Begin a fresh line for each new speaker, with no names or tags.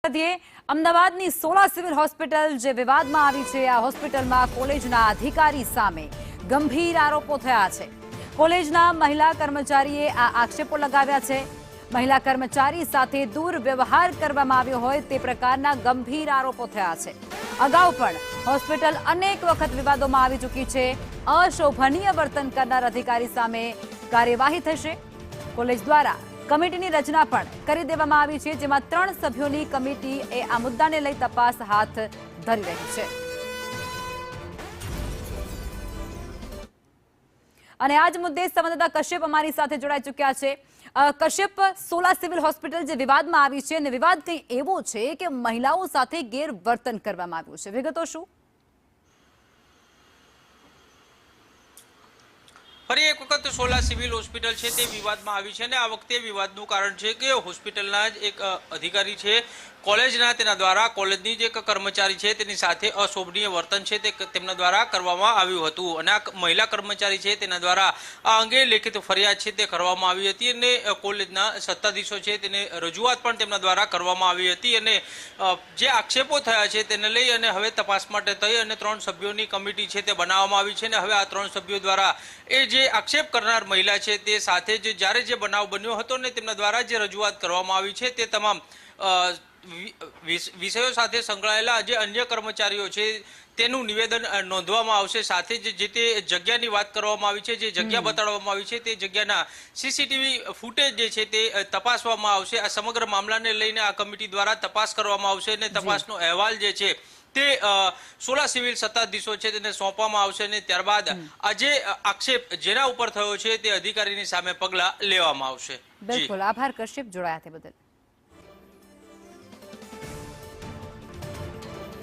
અમદાવાદની Sola civil hospital જે વિવાદમાં આવી છે, આ હોસ્પિટલમાં કોલેજના અધિકારી સામે ગંભીર આરોપો થયા છે। કોલેજના મહિલા કર્મચારીએ આ આક્ષેપો લગાવ્યા છે। મહિલા કર્મચારી સાથે દુર્વ્યવહાર કરવામાં આવ્યો હોય તે પ્રકારના ગંભીર આરોપો થયા છે। અગાઉ પણ હોસ્પિટલ અનેક વખત વિવાદોમાં આવી ચૂકી છે। અશોભનીય વર્તન કરનાર અધિકારી સામે કાર્યવાહી થશે। કોલેજ દ્વારા કમિટીની રચના પણ કરી દેવામાં આવી છે, જેમાં 3 સભ્યોની કમિટી આ મુદ્દાને લઈ તપાસ હાથ ધરી રહી છે। અને આ જ મુદ્દે સંવાદદાતા કશ્યપ અમારી સાથે જોડાઈ ચૂક્યા છે। કશ્યપ, સોલા સિવિલ હોસ્પિટલ જે વિવાદમાં આવી છે અને વિવાદ કંઈ એવો છે કે મહિલાઓ સાથે ગેરવર્તન કરવામાં આવ્યું છે, વિગતો શું?
ફરી એક વખત સોલા સિવિલ હોસ્પિટલ છે તે વિવાદમાં આવી છે અને આ વખતે વિવાદનું કારણ છે કે હોસ્પિટલના જ એક અધિકારી છે કોલેજના, તેના દ્વારા કોલેજની જે કર્મચારી છે તેની સાથે અશોભનીય વર્તન છે તે તેમના દ્વારા કરવામાં આવ્યું હતું અને આ મહિલા કર્મચારી છે તેના દ્વારા આ અંગે લેખિત ફરિયાદ છે તે કરવામાં આવી હતી અને કોલેજના સત્તાધીશો છે તેને રજૂઆત પણ તેમના દ્વારા કરવામાં આવી હતી અને જે આક્ષેપો થયા છે તેને લઈ અને હવે તપાસ માટે થઈ અને 3 સભ્યોની કમિટી છે તે બનાવવામાં આવી છે અને હવે આ 3 સભ્યો દ્વારા એ જે આક્ષેપ કરનાર મહિલા છે તે સાથે જ જ્યારે જે બનાવ બન્યો હતો ને તેમના દ્વારા જે રજૂઆત કરવામાં આવી છે તે તમામ વિષયો સાથે સંકળાયેલા જે અન્ય કર્મચારીઓ છે તેનું નિવેદન નોંધવામાં આવશે। સાથે જ જે તે જગ્યાની વાત કરવામાં આવી છે, જે જગ્યા બતાડવામાં આવી છે તે જગ્યાના સીસીટીવી ફૂટેજ જે છે તે તપાસવામાં આવશે। આ સમગ્ર મામલાને લઈને આ કમિટી દ્વારા તપાસ કરવામાં આવશે અને તપાસનો અહેવાલ જે છે તે સોલા સિવિલ સત્તાધીશો છે તેને સોંપવામાં આવશે અને ત્યારબાદ આ જે આક્ષેપ જેના ઉપર થયો છે તે અધિકારીની સામે પગલાં લેવામાં આવશે।
બિલકુલ, આભાર કશ્યપ, જોડાયા તે બદલ।